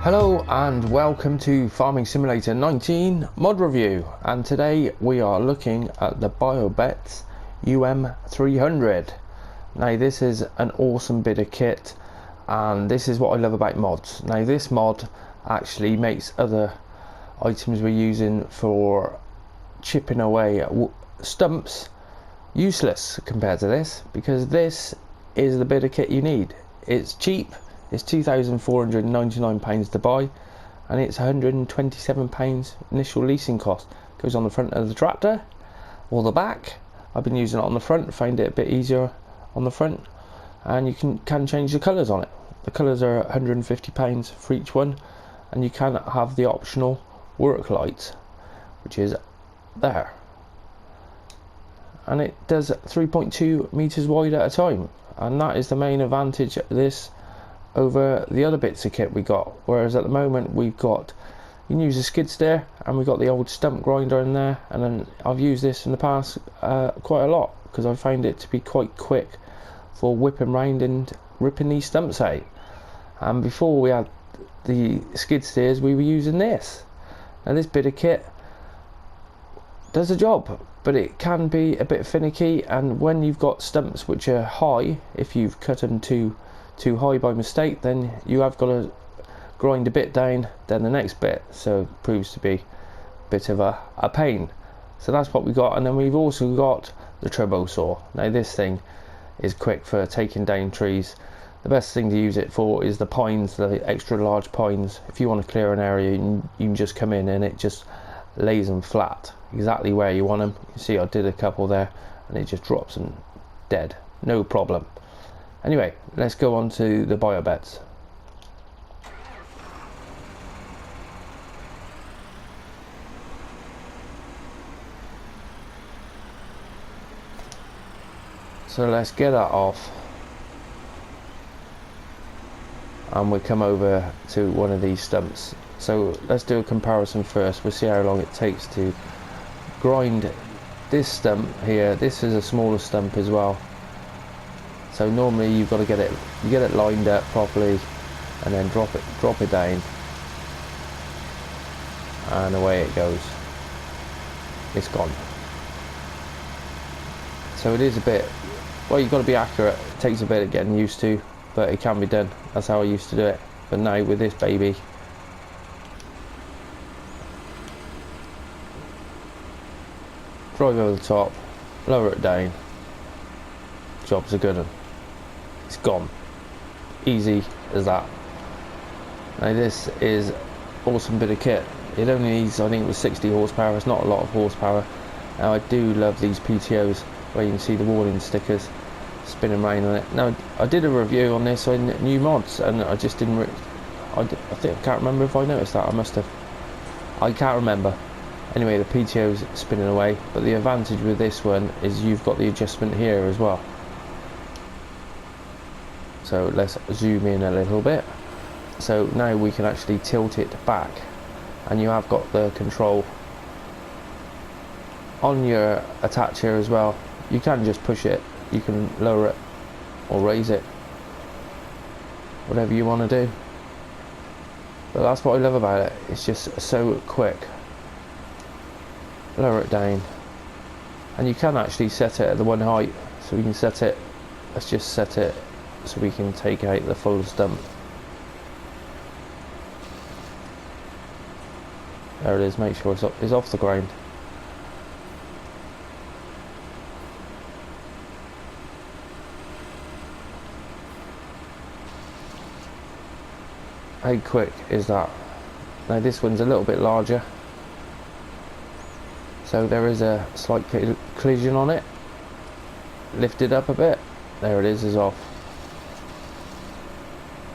Hello and welcome to Farming Simulator 19 mod review, and today we are looking at the Biobeltz UM300. Now this is an awesome bit of kit, and this is what I love about mods. Now this mod actually makes other items we're using for chipping away stumps useless compared to this, because this is the bit of kit you need. It's cheap. It's £2,499 to buy, and it's £127 initial leasing cost. Goes on the front of the tractor or the back. I've been using it on the front, find it a bit easier on the front, and you can change the colours on it. The colours are £150 for each one, and you can have the optional work light, which is there, and it does 3.2 meters wide at a time, and that is the main advantage of this over the other bits of kit we got. Whereas at the moment we've got, you can use a skid steer, and we've got the old stump grinder in there, and then I've used this in the past quite a lot because I find it to be quite quick for whipping round and ripping these stumps out. And before we had the skid steers, we were using this. Now this bit of kit does the job, but it can be a bit finicky, and when you've got stumps which are high, if you've cut them too high by mistake, then you have got to grind a bit down, then the next bit, so it proves to be a bit of a pain. So that's what we got. And then we've also got the turbo saw. Now this thing is quick for taking down trees. The best thing to use it for is the pines, the extra large pines. If you want to clear an area, you can just come in and it just lays them flat exactly where you want them. You see I did a couple there, and it just drops them dead, no problem. Anyway, let's go on to the Biobeltz. So let's get that off, and we come over to one of these stumps. So let's do a comparison first. We'll see how long it takes to grind this stump here. This is a smaller stump as well. So normally you've got to get it lined up properly, and then drop it down, and away it goes. It's gone. So it is a bit, well, you've got to be accurate. It takes a bit of getting used to, but it can be done. That's how I used to do it. But now with this baby, drive over the top, lower it down, job's a good one. It's gone. Easy as that. Now this is awesome bit of kit. It only needs, I think it was 60 horsepower. It's not a lot of horsepower. Now I do love these PTOs where you can see the warning stickers spinning around on it. Now I did a review on this on new mods, and I just didn't I can't remember if I noticed that. I must have. I can't remember. Anyway, the PTO's spinning away, but the advantage with this one is you've got the adjustment here as well. So let's zoom in a little bit. So now we can actually tilt it back, and you have got the control on your attach here as well. You can just push it, you can lower it or raise it, whatever you want to do. But that's what I love about it. It's just so quick. Lower it down, and you can actually set it at the one height. So we can set it, let's just set it so we can take out the full stump. There it is. Make sure it's off the ground. How quick is that? Now this one's a little bit larger, so there is a slight collision on it. Lift it up a bit. There it is off.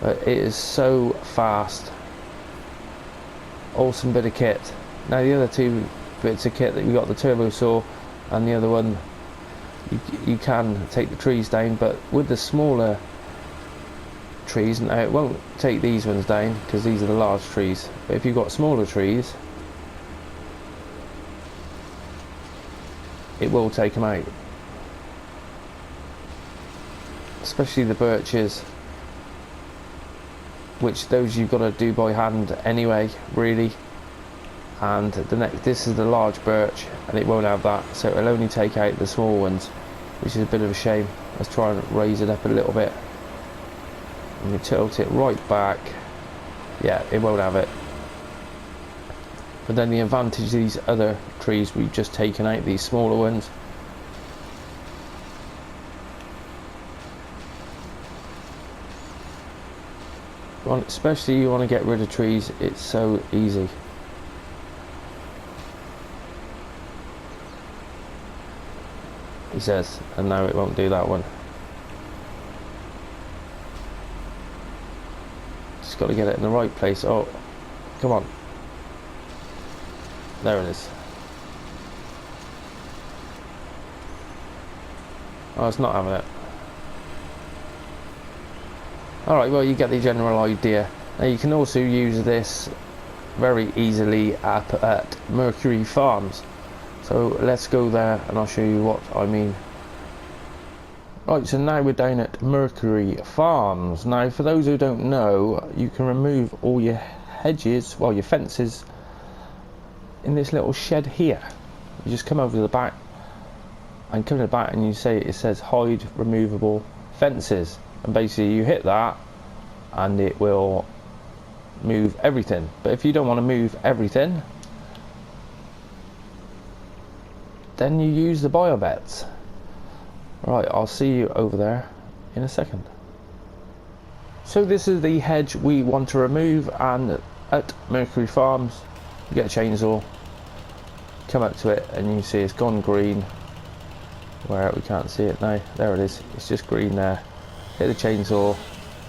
But it is so fast. Awesome bit of kit. Now the other two bits of kit that you got, the turbo saw and the other one, you can take the trees down, but with the smaller trees, now it won't take these ones down because these are the large trees, but if you've got smaller trees, it will take them out. especially the birches. which those you've got to do by hand anyway, really. And the next, this is the large birch, and it won't have that, so it'll only take out the small ones, which is a bit of a shame. Let's try and raise it up a little bit, and we tilt it right back. Yeah, it won't have it. But then the advantage of these other trees we've just taken out, these smaller ones, especially you want to get rid of trees, it's so easy. He says, and now it won't do that one. Just got to get it in the right place. Oh, come on. There it is. Oh, it's not having it. Alright, well, you get the general idea. Now you can also use this very easily up at Mercury Farms. So let's go there and I'll show you what I mean. Right, so now we're down at Mercury Farms. Now for those who don't know, you can remove all your hedges, well your fences, in this little shed here. You just come over to the back and come to the back and you say, it says hide removable fences, and basically you hit that and it will move everything. But if you don't want to move everything, then you use the Biobeltz. Right, I'll see you over there in a second. So this is the hedge we want to remove, and at Mercury Farms you get a chainsaw, come up to it and you see it's gone green. Where we can't see it now, there it is, it's just green there. Hit the chainsaw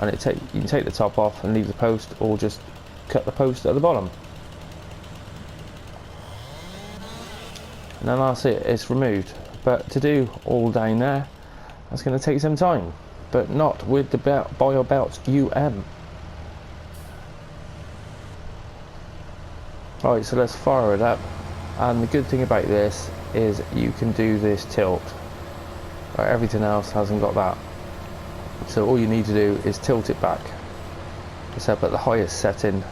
and you can take the top off and leave the post, or just cut the post at the bottom. And then that's it, it's removed. But to do all down there, that's going to take some time, but not with the Biobeltz UM. Right, so let's fire it up, and the good thing about this is you can do this tilt. Right, everything else hasn't got that, so all you need to do is tilt it back. It's up at the highest setting,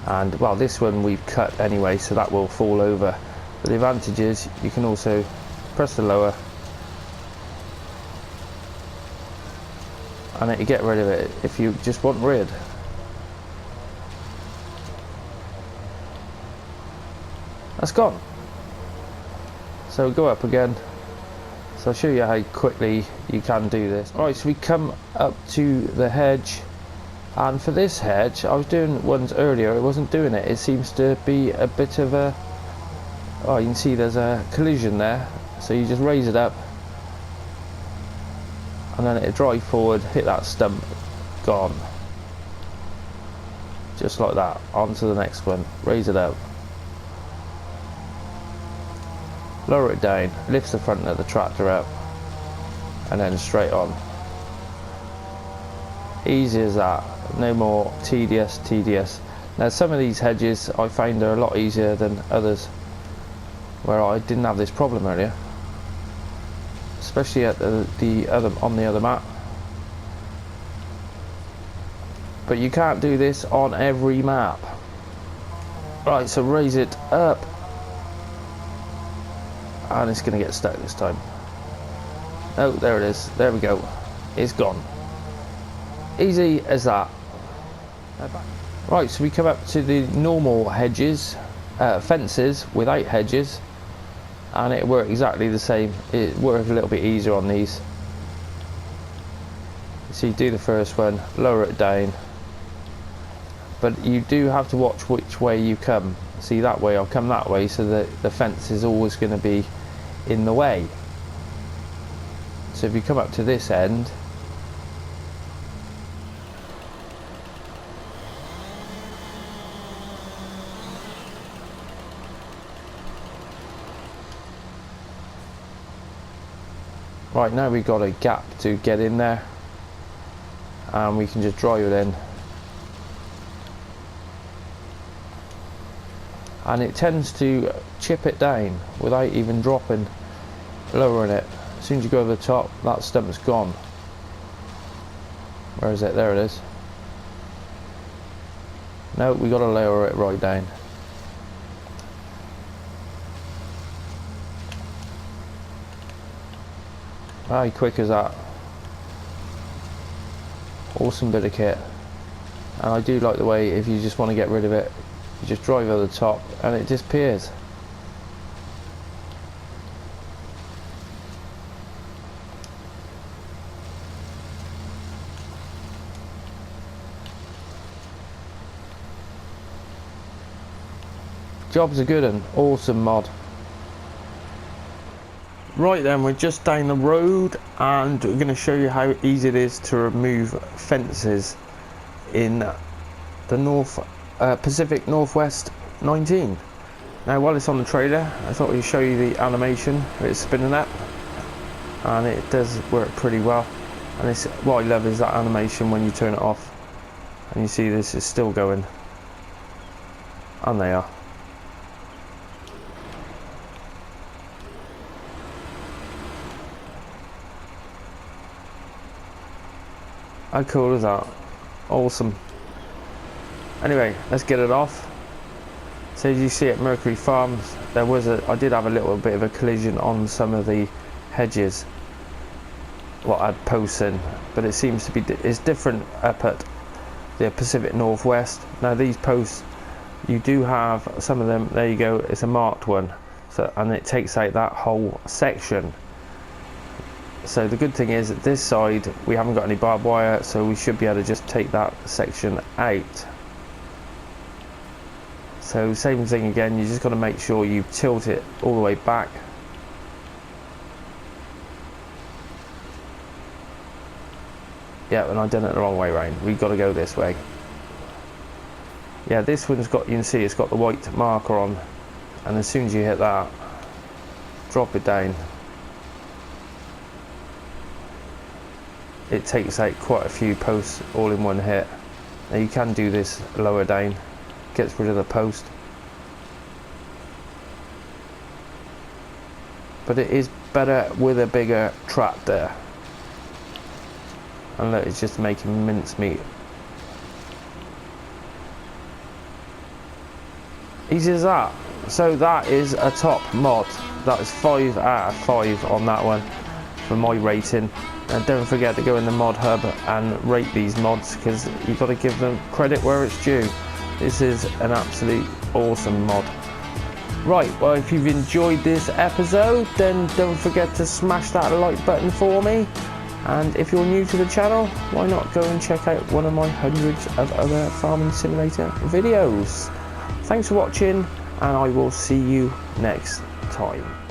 and well, this one we've cut anyway, so that will fall over. But the advantage is you can also press the lower and you get rid of it if you just want rid. That's gone. So go up again. So I'll show you how quickly you can do this. Right, so we come up to the hedge, and for this hedge, I was doing ones earlier, it wasn't doing it. It seems to be a bit of a, oh, you can see there's a collision there, so you just raise it up and then it drive forward, hit that stump, gone. Just like that. On to the next one, raise it up, lower it down, lifts the front of the tractor up, and then straight on. Easy as that, no more tedious. Now some of these hedges I find are a lot easier than others, where I didn't have this problem earlier, especially at the other map. But you can't do this on every map. Right, so raise it up, and it's going to get stuck this time. Oh, there it is, there we go, it's gone. Easy as that. Right, so we come up to the normal hedges, fences without hedges, and it worked exactly the same. It worked a little bit easier on these. So you do the first one, lower it down, but you do have to watch which way you come. See, that way I'll come that way, so that the fence is always going to be in the way. So if you come up to this end, right, now we've got a gap to get in there, and we can just drive it in, and it tends to chip it down without even dropping, lowering it. As soon as you go to the top, that stump's gone. Where is it? There it is. No, we got to lower it right down. How quick is that? Awesome bit of kit. And I do like the way, if you just want to get rid of it, you just drive over the top and it disappears. Job's a good one, awesome mod. Right then, we're just down the road and we're going to show you how easy it is to remove fences in the Pacific Northwest 19. Now while it's on the trailer, I thought we'd show you the animation it's spinning at, and it does work pretty well. And it's, what I love is that animation when you turn it off and you see this is still going, and they are. How cool is that? Awesome. Anyway, let's get it off. So as you see at Mercury Farms, I did have a little bit of a collision on some of the hedges what I had posts in, but it seems to be it's different up at the Pacific Northwest. Now these posts, you do have some of them, there you go, it's a marked one, so, and it takes out that whole section. So the good thing is that this side we haven't got any barbed wire, so we should be able to just take that section out. So same thing again, you just got to make sure you tilt it all the way back. Yeah, and I've done it the wrong way round. We've got to go this way. Yeah, this one's got, you can see it's got the white marker on, and as soon as you hit that, drop it down. It takes out quite a few posts all in one hit. Now you can do this lower down, gets rid of the post, but it is better with a bigger trap there. And look, it's just making mincemeat. Easy as that. So that is a top mod. That is 5 out of 5 on that one for my rating. And don't forget to go in the mod hub and rate these mods, because you've got to give them credit where it's due. This is an absolute awesome mod. Right, well, if you've enjoyed this episode, then don't forget to smash that like button for me. And if you're new to the channel, why not go and check out one of my hundreds of other farming simulator videos. Thanks for watching, and I will see you next time.